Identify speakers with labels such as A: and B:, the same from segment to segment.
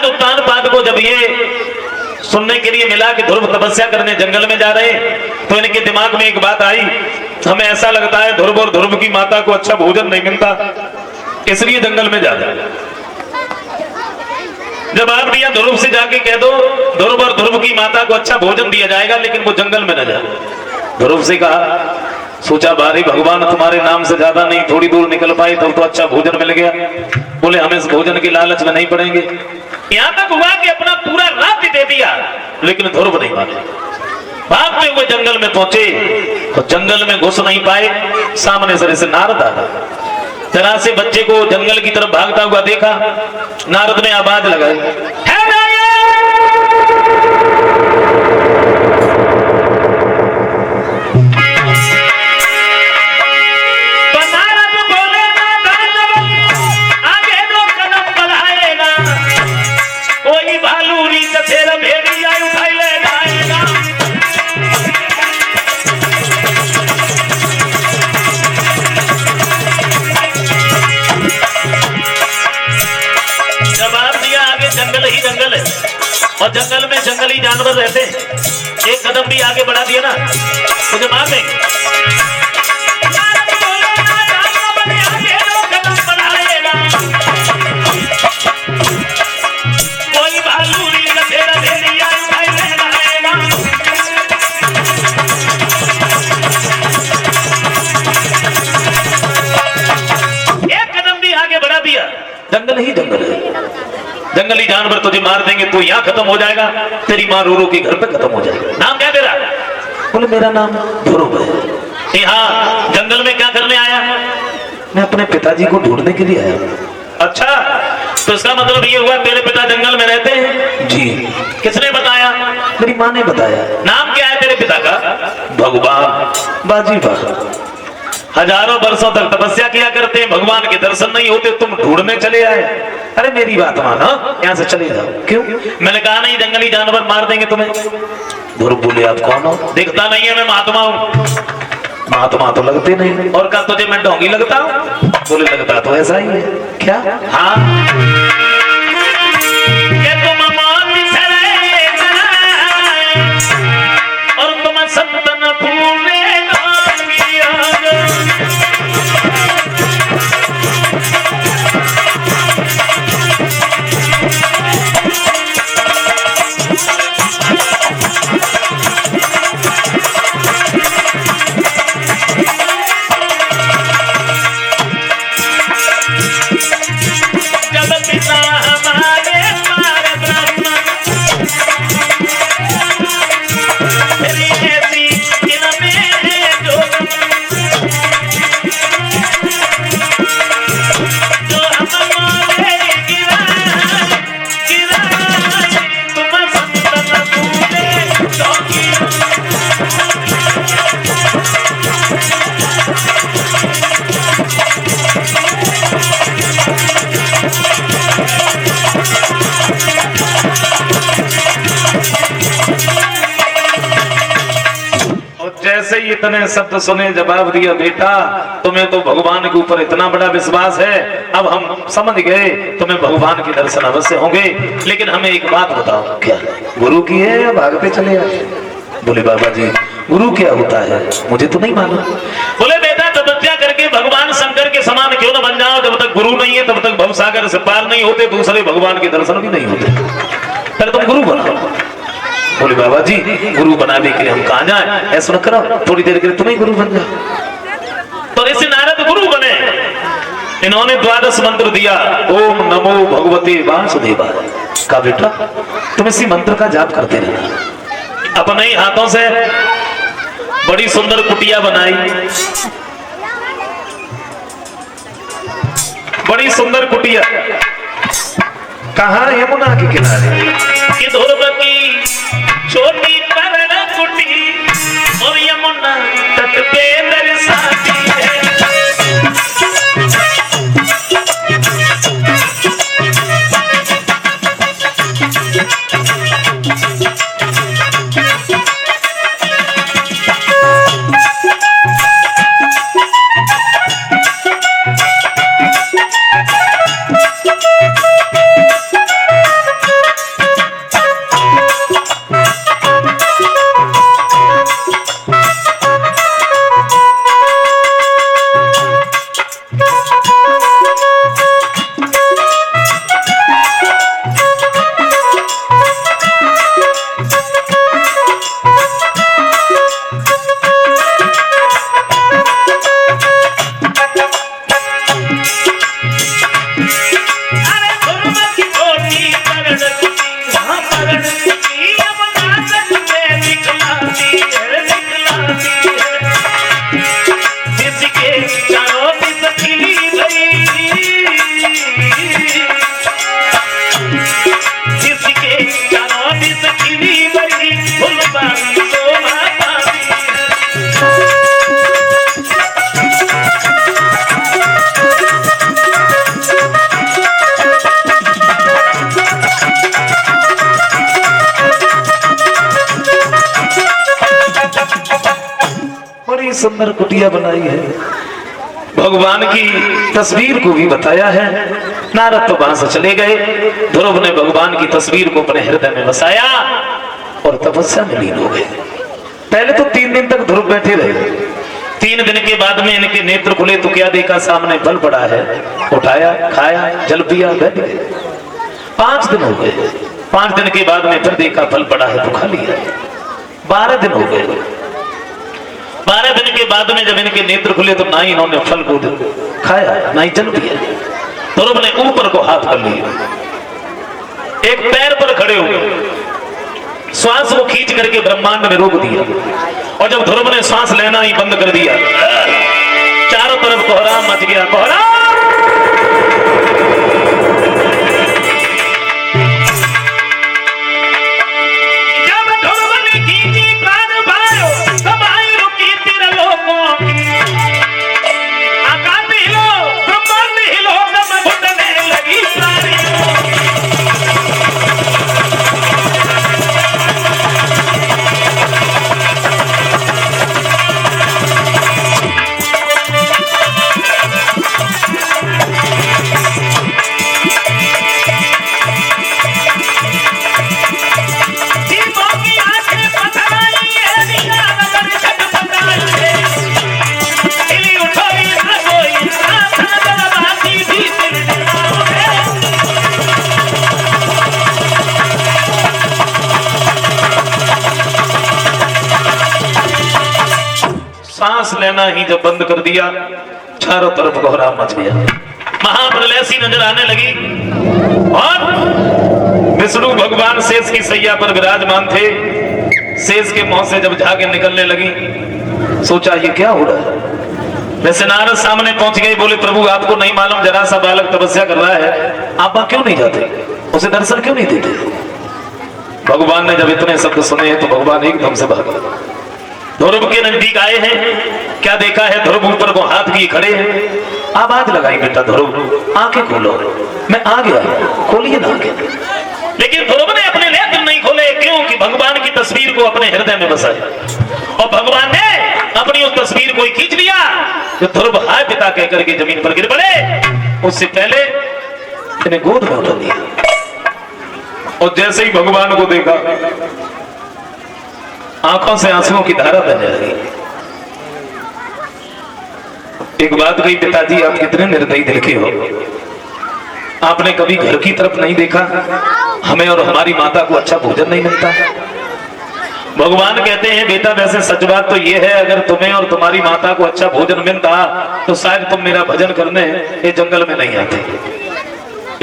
A: महाराज उत्तान पाद को जब ये सुनने के लिए मिला कि ध्रुव तपस्या करने जंगल में जा रहे हैं, तो इनके दिमाग में एक बात आई, हमें ऐसा लगता है ध्रुव और ध्रुव की माता को अच्छा भोजन नहीं मिलता, इसलिए जंगल में जा रहे। जब आप दिया ध्रुव से जाके कह दो ध्रुव और ध्रुव की माता को अच्छा भोजन दिया जाएगा, लेकिन वो जंगल में न जाए। ध्रुव से कहा, सोचा बारी भगवान तुम्हारे नाम से ज्यादा नहीं, थोड़ी दूर निकल पाए तब तो अच्छा भोजन मिल गया। बोले हम इस भोजन की लालच में नहीं पड़ेंगे। यहां तक हुआ कि अपना पूरा राज्य दे दिया, लेकिन ध्रुव नहीं माने। भागते हुए जंगल में पहुंचे तो जंगल में घुस नहीं पाए। सामने सर से नारद आ गए, जरा से बच्चे को जंगल की तरफ भागता हुआ देखा। नारद ने आवाज लगाई, जंगल है और जंगल में जंगली जानवर रहते हैं। एक कदम भी आगे बढ़ा दिया ना मुझे मार देंगे। कोई भालू नहीं तेरा भेड़िया उठाई लेना आएगा। एक कदम भी आगे बढ़ा दिया, जंगल ही जंगल है। जंगली जानवर तुझे मार देंगे तो यहाँ खत्म हो जाएगा, तेरी माँ रो रो के घर पे खत्म हो जाएगा। नाम क्या तेरा? बोले मेरा नाम ध्रुव है। यहाँ जंगल में क्या करने आया? मैं अपने पिताजी को ढूंढने के लिए आया। अच्छा, तो इसका मतलब ये हुआ तेरे पिता जंगल में रहते हैं? जी। किसने बताया? मेरी माँ ने बताया। नाम क्या है तेरे पिता का? भगवान बाजी बाबा। हजारों वर्षों तक तपस्या किया करते हैं, भगवान के दर्शन नहीं होते, तुम ढूंढने चले आए। अरे मेरी बात मानो, यहाँ से चले जाओ। क्यों? मैंने कहा नहीं जंगली जानवर मार देंगे तुम्हें। ध्रुव बोले आप कौन हो? दिखता नहीं है मैं महात्मा हूँ। महात्मा तो लगते नहीं। और कहा तुझे मैं ढोंगी लगता हूँ? बोले लगता तो ऐसा ही है। क्या? हाँ। और तुम संतन पूरे जैसे ही इतने शब्द सुने जवाब दिया, बेटा तुम्हें तो भगवान के ऊपर इतना बड़ा विश्वास है, अब हम समझ गए तुम्हें भगवान के दर्शन अवश्य होंगे, लेकिन हमें एक बात बताओ, क्या गुरु की है या भागते चले आए? बोले बाबा जी गुरु क्या होता है मुझे तो नहीं मालूम। बोले बेटा तपस्या करके भगवान शंकर के समान क्यों न बन जाओ, जब तक गुरु नहीं है तब तक भवसागर से पार नहीं होते, दूसरे भगवान के दर्शन भी नहीं होते, फिर तुम गुरु बनाओ। बोले बाबा जी गुरु बनाने के लिए हम कहाँ जाए? ऐसा न करो, थोड़ी देर के लिए तुम्हें गुरु बन जाओ। तो ऐसे नारद गुरु बने। इन्होंने 12 मंत्र दिया, ओम नमो भगवते वासुदेवाय। कहा बेटा तुम इसी मंत्र का जाप करते रहना। अपने ही हाथों से बड़ी सुंदर कुटिया बनाई, बड़ी सुंदर कुटिया कहाँ? यमुना के किनारे कि ध्रुव की छोटी पर कुटी और यमुना तट पे दर्शाती है। सुंदर कुटिया बनाई है, भगवान की तस्वीर को भी बताया है। नारद तो वहां से चले गए, ध्रुव ने भगवान की तस्वीर को अपने हृदय में बसाया और तपस्या में लीन हो गए। पहले तो 3 दिन तक ध्रुव बैठे रहे, 3 दिन के बाद में इनके नेत्र खुले तो क्या देखा, सामने बल पड़ा है, उठाया, खाया, जल पिया, बैठ गए। 5 दिन हो गए, 5 दिन के बाद में फिर देखा फल पड़ा है तो खा लिया। 12 दिन हो गए, 12 दिन के बाद में जब इनके नेत्र खुले तो ना ही इन्होंने फल को खाया ना ही जल पिया। ध्रुव ने ऊपर को हाथ कर लिया, एक पैर पर खड़े हो गए, श्वास को खींच करके ब्रह्मांड में रोक दिया। और जब ध्रुव ने सांस लेना ही बंद कर दिया, चारों तरफ कोहराम मच गया। कोहराम सांस लेना ही जब बंद कर दिया, चारों तरफ कोहराम मच गया, महाप्रलय सी नजर आने लगी। और विष्णु भगवान शेष की सैया पर विराजमान थे। शेष के मुंह से जब झागे निकलने लगी, सोचा ये क्या हो रहा है। वैसे नारद सामने पहुंच गए, बोले प्रभु आपको नहीं मालूम, जरा सा बालक तपस्या कर रहा है, आप वहां क्यों नहीं जाते, उसे दर्शन क्यों नहीं देते। भगवान ने जब इतने शब्द सुने हैं तो भगवान एकदम से भाग गए। ध्रुव के नजदीक आए हैं, क्या देखा है, ध्रुव ऊपर को हाथ किए खड़े हैं। आवाज लगाई, बेटा ध्रुव आंखें खोलो, मैं आ गया, खोलिए ना आंखें। लेकिन ध्रुव ने अपने नेत्र नहीं खोले, क्योंकि भगवान की तस्वीर को अपने हृदय में बसाया और भगवान ने अपनी उस तस्वीर को खींच लिया। जो ध्रुव हाय पिता कहकर के जमीन पर गिर पड़े, उससे पहले इन्हें गोद में उठा लिया। और जैसे ही भगवान को देखा, आंखों से आंसुओं की धारा बहने लगी। एक बात कही, पिताजी आप कितने निर्दयी दिल के हो, आपने कभी घर की तरफ नहीं देखा, हमें और हमारी माता को अच्छा भोजन नहीं मिलता। भगवान कहते हैं बेटा वैसे सच बात तो ये है, अगर तुम्हें और तुम्हारी माता को अच्छा भोजन मिलता तो शायद तुम मेरा भजन करने ये जंगल में नहीं आते।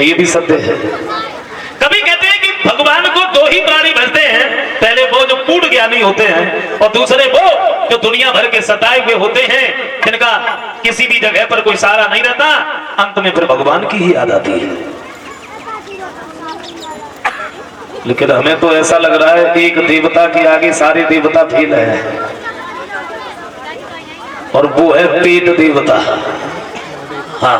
A: ये भी सत्य है। कभी कहते हैं कि भगवान को 2 ही प्राणी भजते हैं, पहले वो जो पूर्ण ज्ञानी होते हैं और दूसरे वो जो दुनिया भर के सताए हुए होते हैं, जिनका किसी भी जगह पर कोई सहारा नहीं रहता, अंत में फिर भगवान की ही याद आती है। लेकिन हमें तो ऐसा लग रहा है एक देवता के आगे सारे देवता फेल हैं, और वो है पेट देवता। हाँ,